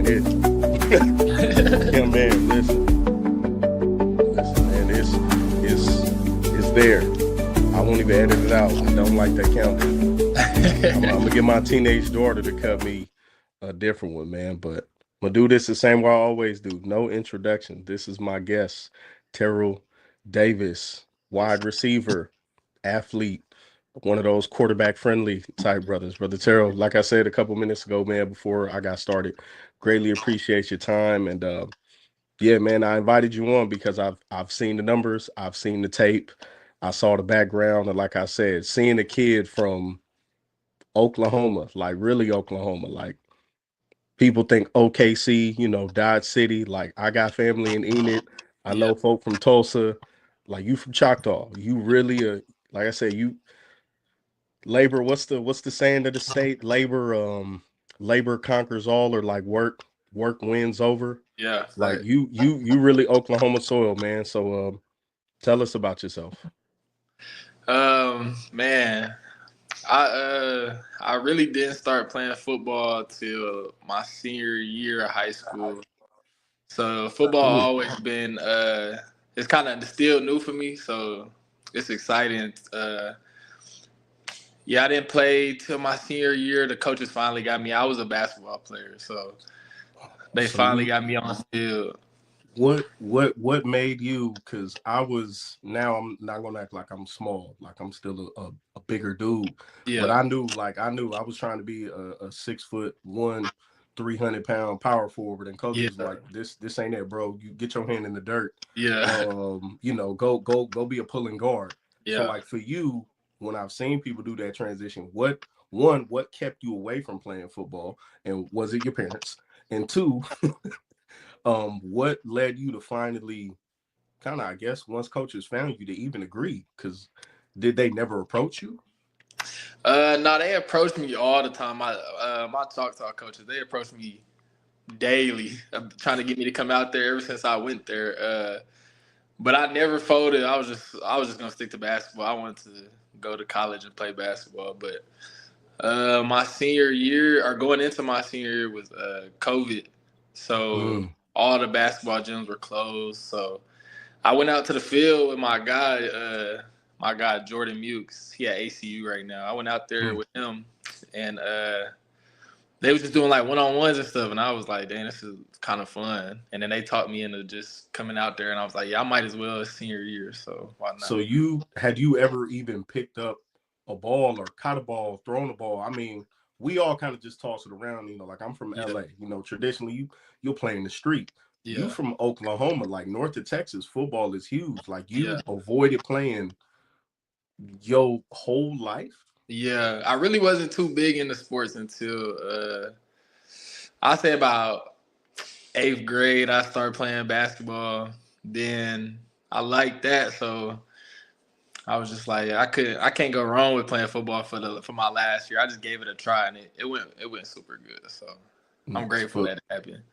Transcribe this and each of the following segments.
it. Yeah, man, listen, man, it's there. I won't even edit it out. I don't like that count. I'm gonna get my teenage daughter to cut me a different one, man. But I'm gonna do this the same way I always do. No introduction. This is my guest, Terrill Davis, wide receiver, athlete, one of those quarterback friendly type brothers. Brother Terrill, like I said a couple minutes ago, man, before I got started, greatly appreciate your time. And yeah, man, I invited you on because I've seen the numbers, I've seen the tape, I saw the background, and like I said, seeing a kid from Oklahoma, like really Oklahoma, like people think OKC, Dodge City. Like I got family in Enid. I Yeah. know folk from Tulsa. Like you from Choctaw. You really like I said, you labor. What's the saying of the state? Labor conquers all, or like work wins over. Yeah. Like you really Oklahoma soil, man. So tell us about yourself. Man, I really didn't start playing football till my senior year of high school. So football Mm. always been it's kind of still new for me, so it's exciting. Yeah, I didn't play till my senior year. The coaches finally got me. I was a basketball player, so they So finally got me on the field. what made you? Because I'm not gonna act like I'm small, like I'm still a bigger dude. But Yeah, I knew I was trying to be a 6'1", 300-pound power forward, and coach yeah, was like, this ain't it, bro. You get your hand in the dirt. yeah, Go be a pulling guard. So yeah. like for you, when I've seen people do that transition, what kept you away from playing football, and was it your parents? And two, what led you to finally kind of, I guess, once coaches found you, to even agree? Because did they never approach you? No, they approach me all the time. My Choctaw coaches, they approach me daily, trying to get me to come out there ever since I went there. But I never folded. I was just gonna stick to basketball. I wanted to go to college and play basketball. But my senior year, or going into my senior year, was COVID. So Mm, all the basketball gyms were closed. So I went out to the field with my guy Jordan Mukes. He at ACU right now. I went out there mm. with him, and they was just doing like one-on-ones and stuff, and I was like, "Dang, this is kind of fun." And then they taught me into just coming out there, and I was like, "Yeah, I might as well as senior year, so why not?" So you ever even picked up a ball or caught a ball, thrown a ball? I mean, we all kind of just toss it around, like I'm from Yeah, LA, traditionally you'll play in the street. You yeah, from Oklahoma, like north of Texas, football is huge. Like yeah, you avoided playing your whole life. yeah. I really wasn't too big into sports until I say about eighth grade. I started playing basketball. Then I liked that, so I was just like, I can't go wrong with playing football for my last year. I just gave it a try, and it went super good. So I'm Nice. grateful that it happened.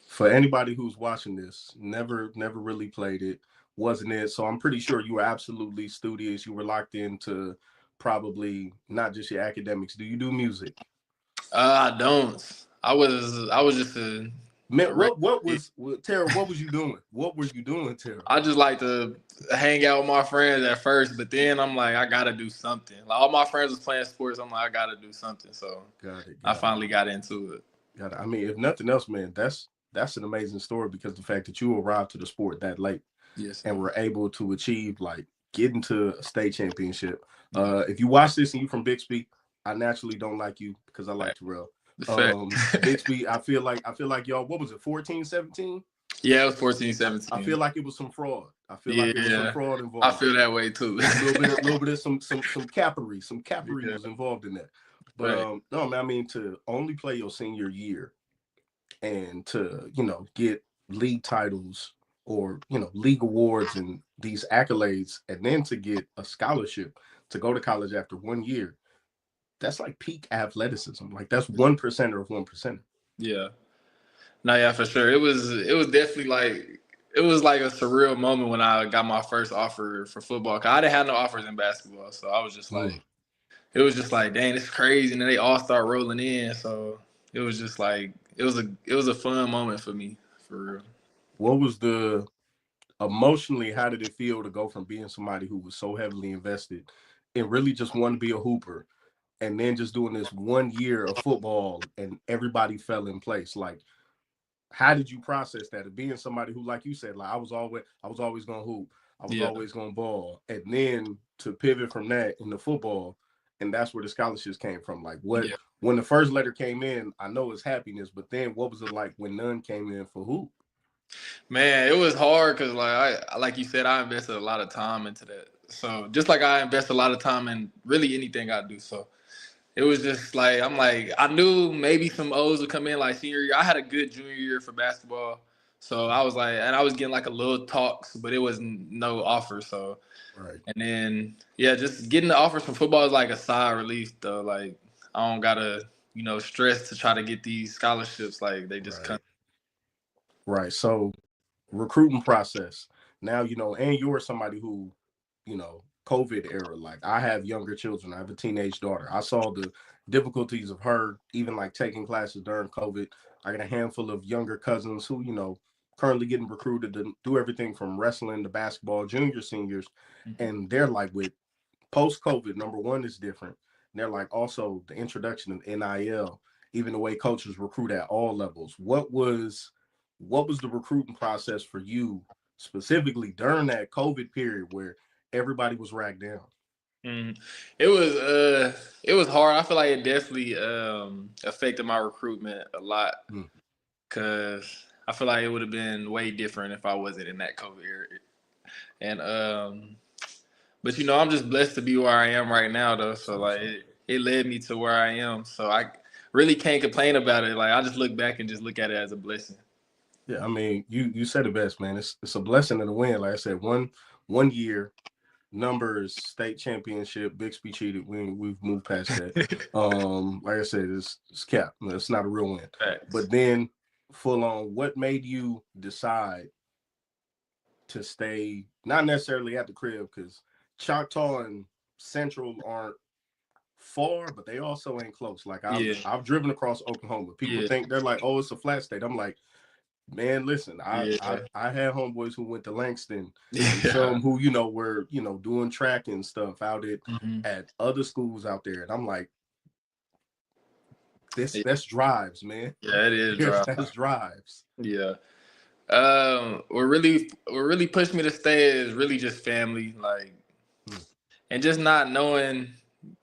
For anybody who's watching this, never really played it, wasn't it? So I'm pretty sure you were absolutely studious. You were locked into probably not just your academics. Do you do music? I don't. I was just Man, a what regular. was Tara? What was you doing? What were you doing, Tara? I just like to hang out with my friends at first, but then I'm like, I gotta do something. Like all my friends was playing sports, I'm like, I gotta do something. So Got it, I got it, finally got into it. got it. I mean, if nothing else, man, that's an amazing story, because the fact that you arrived to the sport that late Yes, and sir. were able to achieve, like, getting to a state championship. Yeah. If you watch this and you from Bixby, I naturally don't like you because I like Fact. Terrell. The fact. Bixby, I feel like y'all, what was it, 14, 17? Yeah, it was 14, I 17. feel like it was some fraud. I feel like it was some Yeah. fraud I involved. feel that way too. A little bit of some capery, Yeah. was involved in that. But Fact. no, man, I mean, to only play your senior year and to get league titles, or league awards and these accolades, and then to get a scholarship to go to college after 1 year, that's like peak athleticism. Like that's 1% of 1%. Yeah. No, yeah, for sure. It was definitely like it was like a surreal moment when I got my first offer for football. 'Cause I didn't have no offers in basketball, so I was just Mm. like, it was just like, dang, it's crazy, and then they all start rolling in. So it was just like it was a fun moment for me, for real. What was the emotionally, how did it feel to go from being somebody who was so heavily invested and really just wanted to be a hooper, and then just doing this 1 year of football and everybody fell in place? Like, how did you process that of being somebody who, like you said, like I was always gonna hoop, I was Yeah, always gonna ball, and then to pivot from that into football, and that's where the scholarships came from? Like, what, yeah. when the first letter came in, I know it's happiness, but then what was it like when none came in for hoop? Man, it was hard because like you said, I invested a lot of time into that. So just like I invest a lot of time in really anything I do. So it was just like I'm like I knew maybe some O's would come in like senior year. I had a good junior year for basketball. So I was like, and I was getting like a little talks, but it was no offer. So Right, and then yeah, just getting the offers from football is like a sigh of relief though. Like I don't gotta, stress to try to get these scholarships. Like they just come. right, right. So recruiting process now, and you're somebody who, COVID era, like I have younger children, I have a teenage daughter. I saw the difficulties of her even like taking classes during COVID. I got a handful of younger cousins who, currently getting recruited to do everything from wrestling to basketball, junior, seniors, and they're like, with post COVID, number one is different. And they're like also the introduction of NIL, even the way coaches recruit at all levels. What was the recruiting process for you specifically during that COVID period where everybody was racked down? Mhm. It was hard. I feel like it definitely affected my recruitment a lot Mm. because I feel like it would have been way different if I wasn't in that COVID era. And but I'm just blessed to be where I am right now though. That's So like awesome. it led me to where I am. So I really can't complain about it. Like I just look back and just look at it as a blessing. Yeah, I mean, you said it best, man. It's a blessing and a win. Like I said, one year, numbers, state championship, Bixby cheated. We've moved past that. Like I said, it's cap. It's not a real win. Facts. But then full on, what made you decide to stay not necessarily at the crib, because Choctaw and Central aren't far, but they also ain't close. Like I've Yeah. I've driven across Oklahoma. People Yeah. think they're like, oh, it's a flat state. I'm like, man, listen, I I, Yeah. I had homeboys who went to Langston and Yeah. some who, were, doing track and stuff out Mhm. at other schools out there. And I'm like, this Yeah. that's drives, man. Yeah. It is dry. That's drives. Yeah. What really pushed me to stay is really just family, like, Hmm. and just not knowing,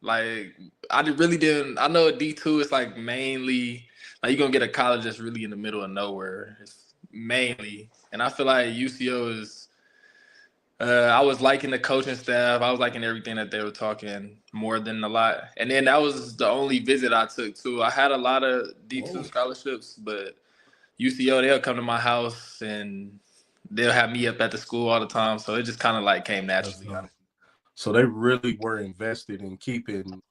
like, really didn't. I know D2 is like mainly like you're gonna get a college that's really in the middle of nowhere. It's mainly, and I feel like UCO is. I was liking the coaching staff. I was liking everything that they were talking more than a lot. And then that was the only visit I took too. I had a lot of D2 Whoa. scholarships, but UCO, they'll come to my house and they'll have me up at the school all the time. So it just kind of like came That's naturally. dope. So they really were invested in keeping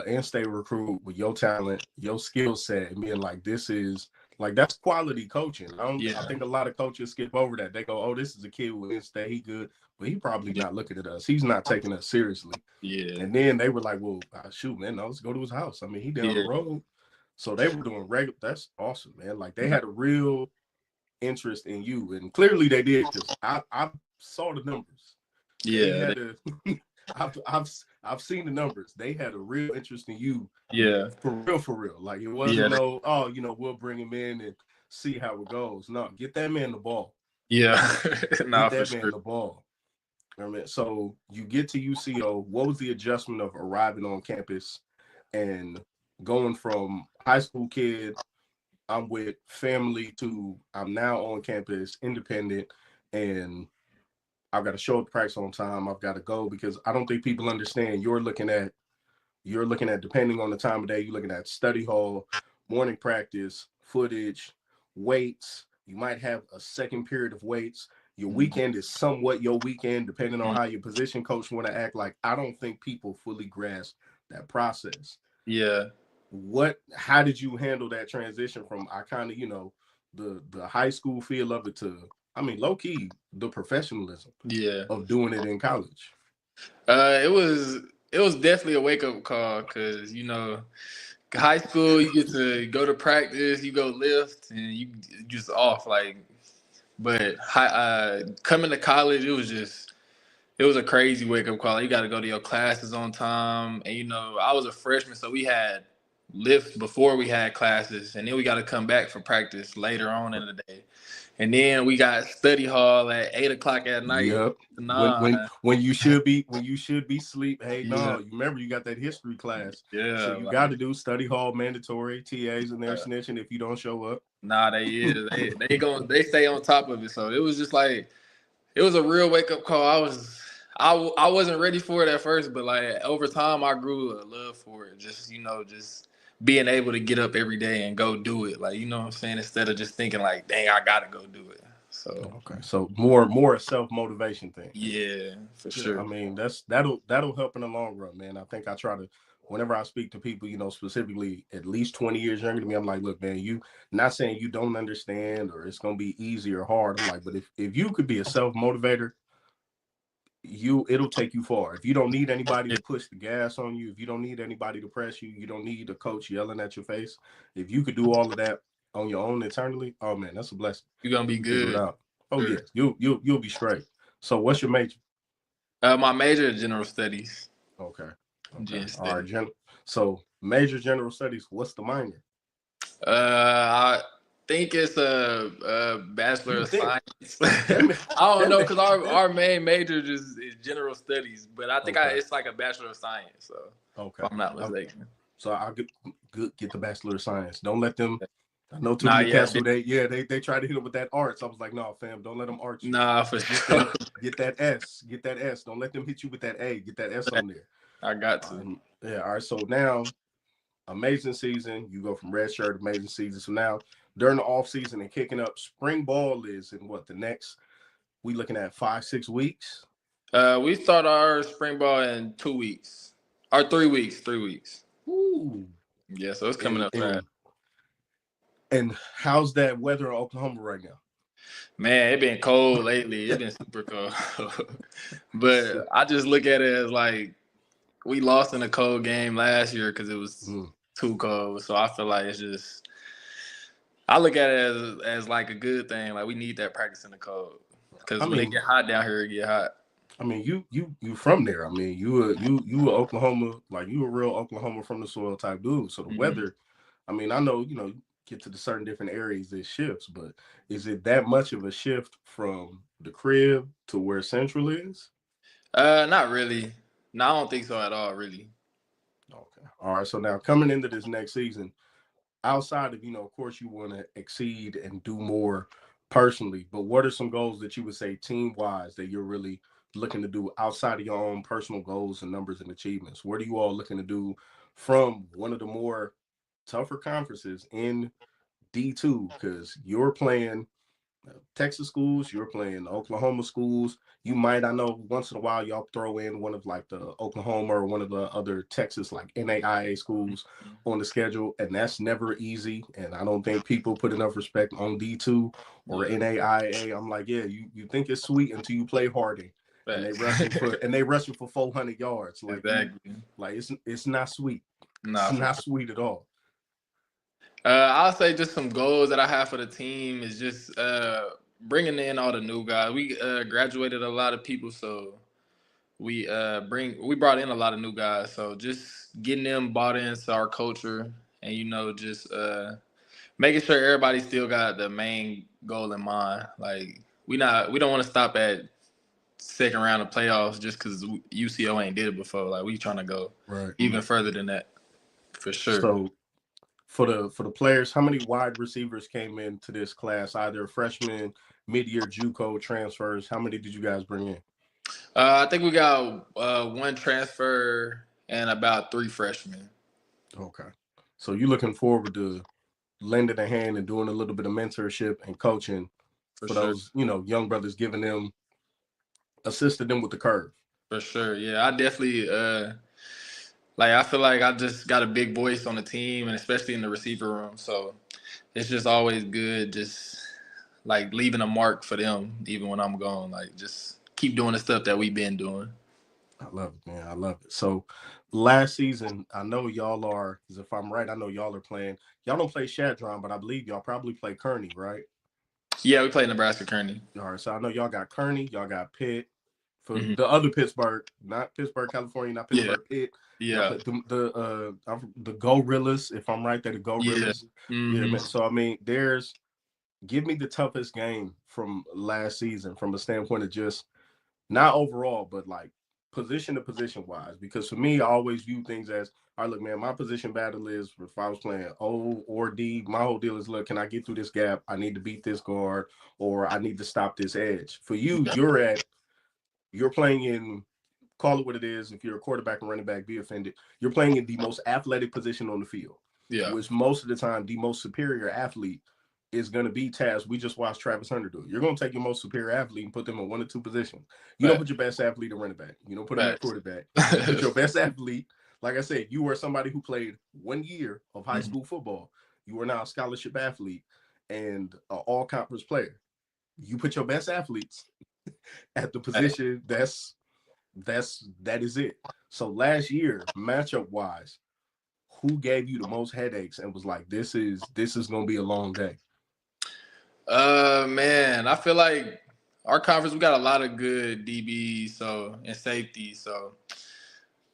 in-state recruit with your talent, your skill set, and being like, this is like that's quality coaching. I Yeah. think a lot of coaches skip over that. They go, oh, this is a kid with in-state, he good, but he probably Yeah. not looking at us. He's not taking us seriously. Yeah. And then they were like, well, shoot, man, no, let's go to his house. I mean, he down the Yeah. road. So they were doing regular. That's awesome, man. Like they had a real interest in you, and clearly they did, because I saw the numbers. They Yeah. had a I've seen the numbers. They had a real interest in you, Yeah. for real, for real. Like it wasn't Yeah. no, oh, we'll bring him in and see how it goes. No, get that man the ball. Yeah. Nah, Get for that man sure. the ball. I mean, so you get to UCO. What was the adjustment of arriving on campus and going from high school kid, I'm with family, to I'm now on campus, independent, and I've got to show up to practice on time. I've got to go, because I don't think people understand. You're looking at depending on the time of day, you're looking at study hall, morning practice, footage, weights. You might have a second period of weights. Your Mhm. weekend is somewhat your weekend, depending on how your position coach want to act. Like, I don't think people fully grasp that process. Yeah. How did you handle that transition from, I kind of, the high school feel of it to, I mean, low key, the professionalism Yeah. of doing it in college? It was definitely a wake up call because high school, you get to go to practice, you go lift, and you just off. Like, but coming to college, it was a crazy wake up call. You got to go to your classes on time, and I was a freshman, so we had lifts before we had classes, and then we got to come back for practice later on in the day, and then we got study hall at 8 o'clock at night. Yep. When you should be sleep. Hey, no, you remember you got that history class. Yeah. So you got to do study hall mandatory. TAs in there snitching if you don't show up. Nah, they stay on top of it. So it was just like it was a real wake up call. I wasn't ready for it at first, but like over time I grew a love for it. Just just being able to get up every day and go do it. Like what I'm saying, instead of just thinking like, dang, I gotta go do it. So okay, so more a self-motivation thing. Yeah, for sure. I mean, that'll help in the long run, man. I think I try to, whenever I speak to people, specifically at least 20 years younger than me, I'm like, look, man, you not saying you don't understand or it's gonna be easy or hard. I'm like, but if you could be a self-motivator, it'll take you far. If you don't need anybody to push the gas on you, if you don't need anybody to press you, you don't need a coach yelling at your face. If you could do all of that on your own internally, oh man, that's a blessing. You're gonna be good. Oh yeah, you'll be straight. So what's your major? My major is general studies. Okay. All right, so major general studies. What's the minor? I think it's a Bachelor of Science. I don't know, because our main major is general studies, but I think it's like a Bachelor of Science. So if I'm not mistaken. So I'll get the Bachelor of Science. Don't let them. I know too many cats. They try to hit it with that arts. I was like, no, fam, don't let them arch you. Nah, for sure. Get that S. Get that S. Don't let them hit you with that A. Get that S on there. I got to. Yeah. All right. So now, amazing season. You go from red shirt, amazing season. So now, during the off season and kicking up, spring ball is in what, the next? We looking at 5-6 weeks. We start our spring ball in 2 weeks, or 3 weeks. 3 weeks. Ooh. Yeah. So it's coming up fast. And how's that weather in Oklahoma right now? Man, it's been cold lately. It's been super cold. But I just look at it as like we lost in a cold game last year because it was too cold. So I feel like I look at it as like a good thing. Like we need that practice in the cold because when it get hot down here, it get hot. I mean, you from there. I mean, you were Oklahoma, like you a real Oklahoma from the soil type dude. So the weather, I mean, I know, get to the certain different areas it shifts, but is it that much of a shift from the crib to where Central is? Not really. No, I don't think so at all, really. Okay. All right. So now coming into this next season, outside of, of course you want to exceed and do more personally, but what are some goals that you would say team-wise that you're really looking to do outside of your own personal goals and numbers and achievements? What are you all looking to do from one of the more tougher conferences in D2, because you're playing Texas schools, you're playing Oklahoma schools. You might, I know once in a while y'all throw in one of like the Oklahoma or one of the other Texas like NAIA schools on the schedule, and that's never easy. And I don't think people put enough respect on D2 or NAIA. I'm like, yeah, you think it's sweet until you play Harding. And they rushing for 400 yards. Like, exactly. It's not sweet. Nah, it's not sweet at all. I'll say just some goals that I have for the team is just bringing in all the new guys. We graduated a lot of people, so we brought in a lot of new guys. So just getting them bought into our culture, and just making sure everybody still got the main goal in mind. Like we don't want to stop at second round of playoffs just because UCO ain't did it before. Like we trying to go even further than that, for sure. So for the players, how many wide receivers came into this class? Either freshmen, mid-year JUCO transfers. How many did you guys bring in? I think we got one transfer and about 3 freshmen. Okay, so you're looking forward to lending a hand and doing a little bit of mentorship and coaching for those young brothers, giving them, assisting them with the curve. For sure, yeah, I definitely I feel like I just got a big voice on the team, and especially in the receiver room. So it's just always good, just like leaving a mark for them, even when I'm gone. Like just keep doing the stuff that we've been doing. I love it, man. I love it. So last season, I know y'all are, because if I'm right, I know y'all are playing. Y'all don't play Shadron, but I believe y'all probably play Kearney, right? Yeah, we played Nebraska Kearney. All right. So I know y'all got Kearney, y'all got Pitt. For Mm-hmm. the other Pittsburgh, not Pittsburgh, California, not Yeah, Pittsburgh, Pitt. Y'all yeah, play the Gorillas, if I'm right, they're the yeah. Gorillas. Yeah, Mm-hmm. man. So I mean, give me the toughest game from last season from a standpoint of just not overall, but like position to position wise. Because for me, I always view things as, all right, look, man, my position battle is if I was playing O or D, my whole deal is, look, can I get through this gap? I need to beat this guard, or I need to stop this edge. For you, you're playing in, call it what it is. If you're a quarterback and running back, be offended. You're playing in the most athletic position on the field, Yeah, which most of the time, the most superior athlete is going to be tasked. We just watched Travis Hunter do it. You're going to take your most superior athlete and put them in one or two positions. You don't fact, put your best athlete at running back. You don't put him at fact. quarterback. You put your best athlete. Like I said, you were somebody who played 1 year of high Mm-hmm. school football. You are now a scholarship athlete and an all-conference player. You put your best athletes at the position that is it. So last year, matchup wise, who gave you the most headaches and was like, this is gonna be a long day? Man, I feel like our conference we got a lot of good DBs, and safety.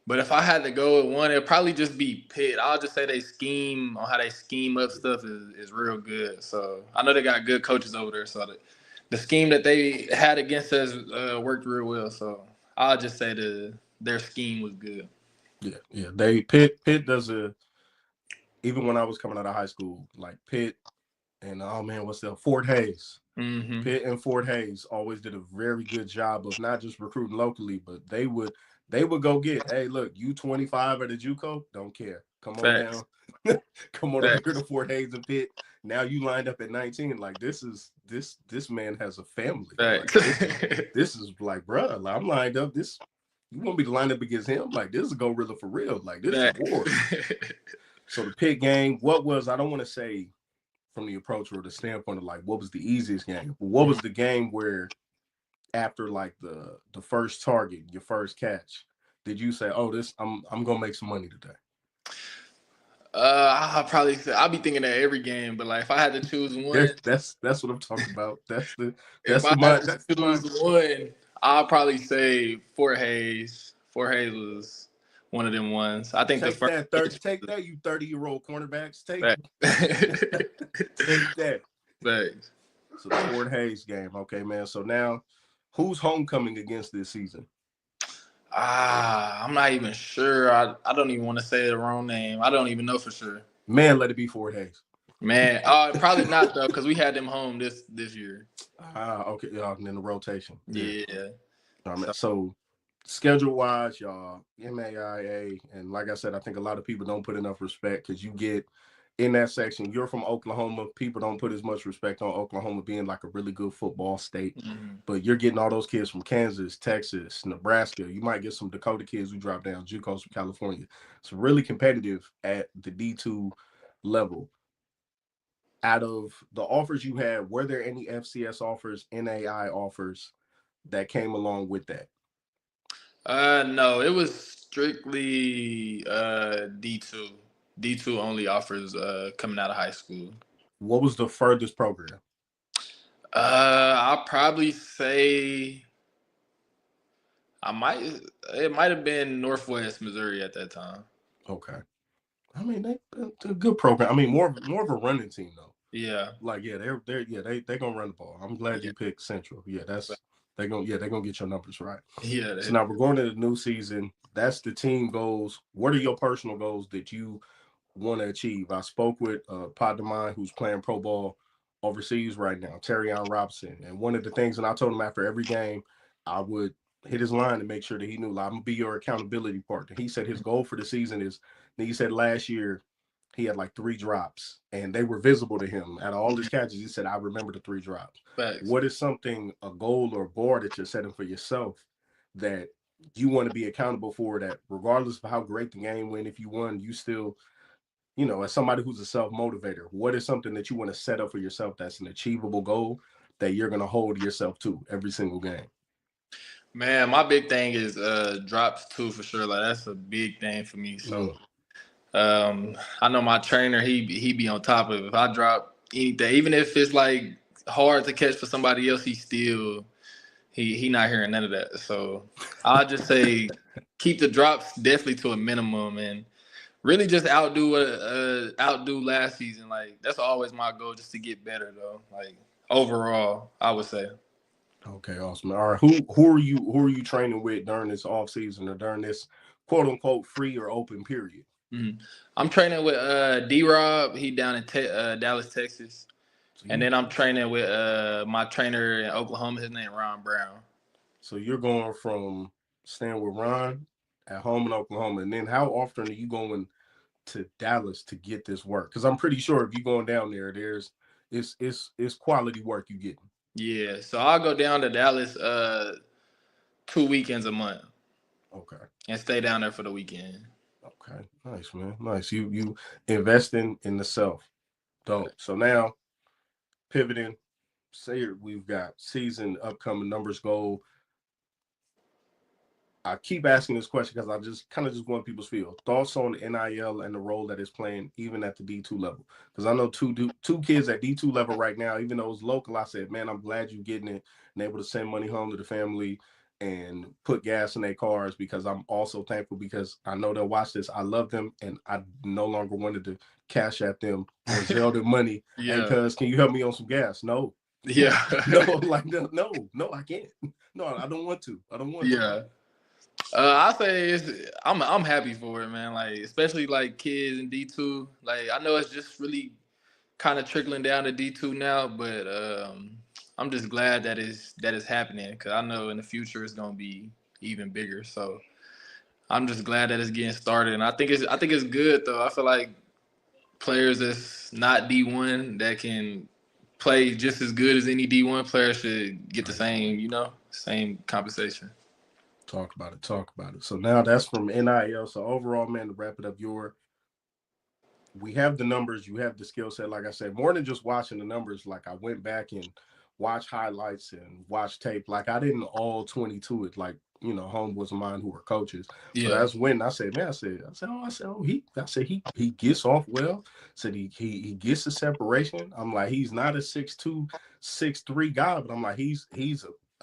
But if I had to go with one, it'd probably just be Pitt. I'll just say they scheme on how they scheme up stuff is real good. So I know they got good coaches over there. So the scheme that they had against us worked real well. So I'll just say their scheme was good. Yeah. They Pitt does a, even when I was coming out of high school, like Pitt and oh man, what's the Fort Hayes? Mm-hmm. Pitt and Fort Hayes always did a very good job of not just recruiting locally, but they would go get, hey, look, you 25 at the JUCO, don't care. Come on Facts. down. Come on over here Facts. to Fort Hayes and Pitt. Now you lined up at 19. Like this man has a family. Like Facts. this is like, bro, like, I'm lined up. This, you want me to line up against him? Like this is a gorilla for real. Like this is Facts. war. So the Pitt game, what was, I don't want to say from the approach or the standpoint of like what was the easiest game, but what was the game where after like the first target, your first catch, did you say, oh, this, I'm gonna make some money today? I'll probably say I'll be thinking that every game, but like if I had to choose one, That's what I'm talking about. That's the if that's I the had mind. to That's the choose mindset. one, I'll probably say Fort Hayes. Fort Hayes was one of them ones. I think the Take first that 30. Take that, you 30-year-old cornerbacks. Take back. take that. Thanks. So the Fort Hayes game. Okay, man. So now, who's homecoming against this season? I'm not even sure. I don't even want to say the wrong name. I don't even know for sure. Man, let it be Fort Hayes. Man, probably not though, because we had them home this year. Okay. And then the rotation. Yeah. Yeah. So schedule wise, y'all, MAIA, and like I said, I think a lot of people don't put enough respect because you get in that section. You're from Oklahoma. People don't put as much respect on Oklahoma being like a really good football state, Mm-hmm. but you're getting all those kids from Kansas, Texas, Nebraska. You might get some Dakota kids who drop down, JUCOs from California. It's really competitive at the D2 level. Out of the offers you had, were there any FCS offers, NAI offers that came along with that? No, it was strictly D2. D2 only offers coming out of high school. What was the furthest program? I'll probably say I might. It might have been Northwest Missouri at that time. Okay. I mean, they're a good program. I mean, more of a running team though. Yeah. Like, yeah, they're gonna run the ball. I'm glad Yeah. you picked Central. Yeah, But, they're gonna get your numbers right. yeah. So now we're going to the new season. That's the team goals. What are your personal goals that you want to achieve? I spoke with a partner of mine who's playing pro ball overseas right now, Terrill Robinson. And one of the things, and I told him after every game, I would hit his line to make sure that he knew, like, I'm gonna be your accountability partner. He said his goal for the season is, he said last year he had like 3 drops and they were visible to him. Out of all his catches, he said, I remember the 3 drops. Facts. What is something, a goal or a bar that you're setting for yourself that you want to be accountable for, that regardless of how great the game went, if you won, you still, as somebody who's a self-motivator, what is something that you want to set up for yourself that's an achievable goal that you're going to hold yourself to every single game? Man, my big thing is drops too for sure. Like that's a big thing for me. So I know my trainer, he be on top of it. If I drop anything, even if it's like hard to catch for somebody else, he not hearing none of that. So I'll just say keep the drops definitely to a minimum and really just outdo last season. Like that's always my goal, just to get better though. Like overall, I would say. Okay, awesome. All right, who are you training with during this off season or during this quote unquote free or open period? Mhm. I'm training with D Rob. He down in Dallas, Texas, So and you then I'm training with my trainer in Oklahoma. His name Ron Brown. so you're going from staying with Ron at home in Oklahoma, and then how often are you going to Dallas to get this work? Because I'm pretty sure if you're going down there, it's quality work you getting. Yeah, so I'll go down to Dallas 2 weekends a month Okay. and stay down there for the weekend. Okay. Nice, man. Nice. You investing in the self. Dope. So now pivoting, say we've got season upcoming numbers goal. I keep asking this question because I just want people's feel thoughts on NIL and the role that it's playing even at the D2 level. Because I know two kids at D2 level right now, even though it's local, I said, man, I'm glad you're getting it and able to send money home to the family and put gas in their cars, because I'm also thankful because I know they'll watch this. I love them and I no longer wanted to cash at them or sell them money. Hey, Yeah, cuz, can you help me on some gas? No. yeah, No, like no, I can't. No, I don't want to. I don't want to. yeah. I say I'm happy for it, man. Like especially like kids in D2. Like I know it's just really kind of trickling down to D2 now, but I'm just glad that it's happening because I know in the future it's gonna be even bigger. So I'm just glad that it's getting started, and I think it's good though. I feel like players that's not D1 that can play just as good as any D1 player should get the Right. same compensation. Talk about it. Talk about it. So now that's from NIL. So overall, man, to wrap it up, we have the numbers, you have the skill set. Like I said, more than just watching the numbers. Like I went back and watched highlights and watched tape. Like I didn't all 22 it. Like homeboys of mine who were coaches. But Yeah, that's when I said, man, he gets off well. Said he gets the separation. I'm like, he's not a 6'2", 6'3" guy, but I'm like, he's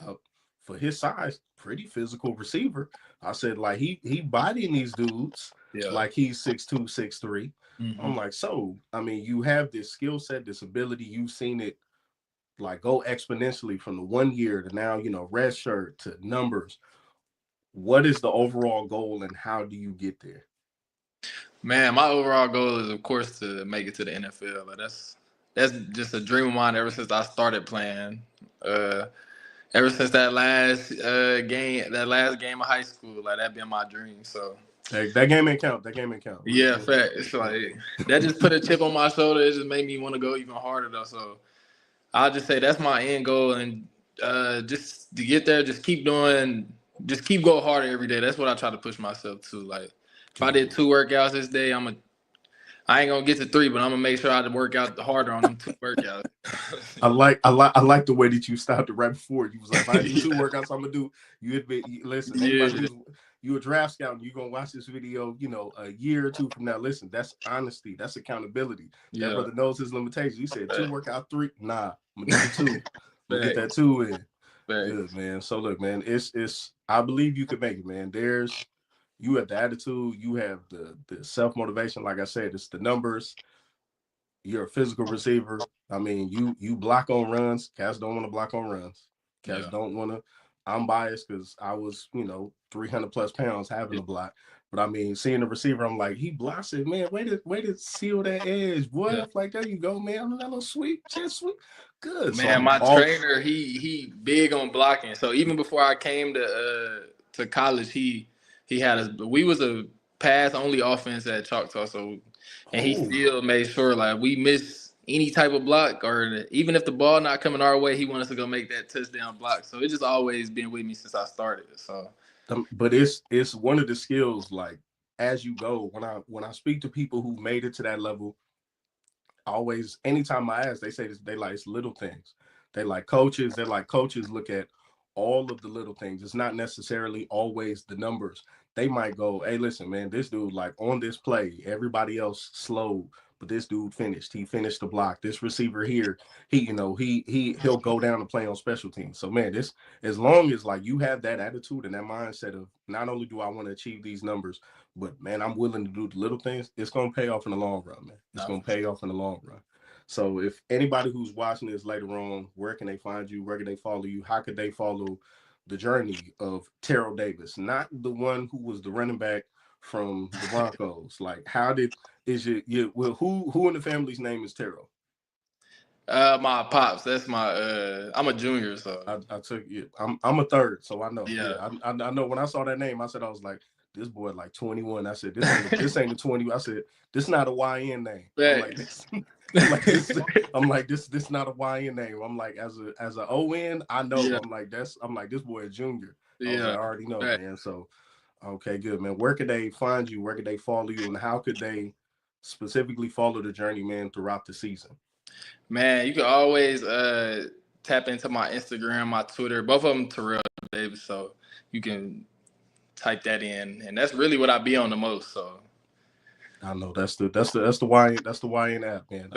a for his size, pretty physical receiver. I said, like he bodying these dudes yeah. like he's 6'2", 6'3". Hmm. I'm like, so I mean, you have this skill set, this ability. You've seen it like go exponentially from the 1 year to now, red shirt to numbers. What is the overall goal and how do you get there? Man, my overall goal is, of course, to make it to the NFL. Like that's just a dream of mine ever since I started playing. Uh, Ever since that last game of high school, like that been my dream. So That game ain't count. That game ain't count. yeah, fact. It's like that just put a chip on my shoulder. It just made me want to go even harder though. So I'll just say that's my end goal, and just to get there, just keep going harder every day. That's what I try to push myself to. Like if I Got did it. 2 workouts this day, I ain't gonna get to 3, but I'm gonna make sure I work out harder on them 2 workouts. I like the way that you stopped it right before. You was like, if I do 2 yeah, workouts, I'm gonna do. Listen, anybody yeah, who's you a draft scout and you're gonna watch this video, a year or two from now. Listen, that's honesty, that's accountability. That yeah. brother knows his limitations. You said 2 workout 3. Nah, I'm gonna do the 2. I'm gonna get that Facts. 2 in. Good, Facts. man. So look, man, it's I believe you could make it, man. You have the attitude, you have the self-motivation. Like I said, it's the numbers. You're a physical receiver. I mean, you block on runs. Cats don't want to block on runs. Cats Yeah. don't want to. I'm biased because I was, 300 plus pounds having to block. But I mean, seeing the receiver, I'm like, he blocks it, man. Way to seal that edge, boy. Yeah. Like, there you go, man. That little sweep, chest sweep. Good. So Man, I'm my all trainer, he big on blocking. So even before I came to college, he had us. We was a pass only offense at Choctaw. So and he oh, still made sure like we miss any type of block or even if the ball not coming our way, he wanted us to go make that touchdown block. So it just always been with me since I started. So but it's one of the skills. Like as you go, when I speak to people who made it to that level, always anytime I ask, they say this, they like it's little things. They like coaches look at all of the little things. It's not necessarily always the numbers. They might go, hey, listen, man, this dude, like on this play, everybody else slowed, but this dude finished. He finished the block. This receiver here, he'll go down and play on special teams. So man, this, as long as like you have that attitude and that mindset of not only do I want to achieve these numbers, but man, I'm willing to do the little things, it's gonna pay off in the long run, man. It's gonna pay off in the long run. So if anybody who's watching this later on, where can they find you? Where can they follow you? How could they follow the journey of Terrill Davis, not the one who was the running back from the Broncos? Like, how did well, who in the family's name is Terrill? My pops. That's my. I'm a junior, so I took it. I'm a third, so I know. Yeah. I know. When I saw that name, I was like, this boy like 21. I said, this ain't a 20. I said, this not a YN name. I'm like this not a YN name. I'm like, as a ON, I know. Yeah. I'm like this boy a junior. I already know, man. So okay, good, man. Where could they find you? Where could they follow you? And how could they specifically follow the journey, man, throughout the season? Man, you can always tap into my Instagram, my Twitter, both of them Terrill Davis. So you can type that in, and that's really what I be on the most. So I know that's the YN app, man.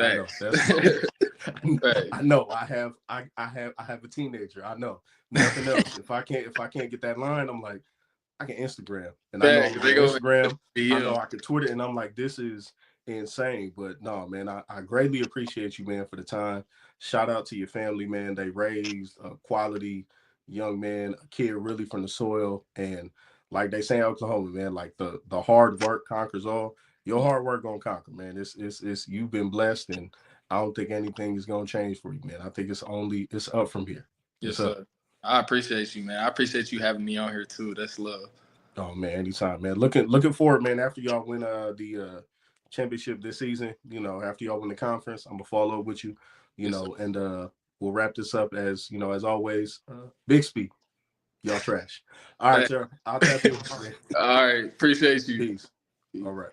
I know. I have a teenager. I know. Nothing else. If I can't get that line, I'm like, I can Instagram, and I know I can Instagram. I know I can Twitter, and I'm like, this is insane. But no, man, I greatly appreciate you, man, for the time. Shout out to your family, man. They raised a quality young man, a kid really from the soil, and like they say in Oklahoma, man, like the hard work conquers all. Your hard work gonna conquer, man. It's you've been blessed, and I don't think anything is gonna change for you, man. I think it's up from here. Yes, sir. I appreciate you, man. I appreciate you having me on here too. That's love. Oh man, anytime, man. Looking forward, man. After y'all win the championship this season, after y'all win the conference, I'm gonna follow up with you, know, and we'll wrap this up as as always. Big speed. Y'all trash. All right, sir. I'll tap you. All right, appreciate you. Peace. All right.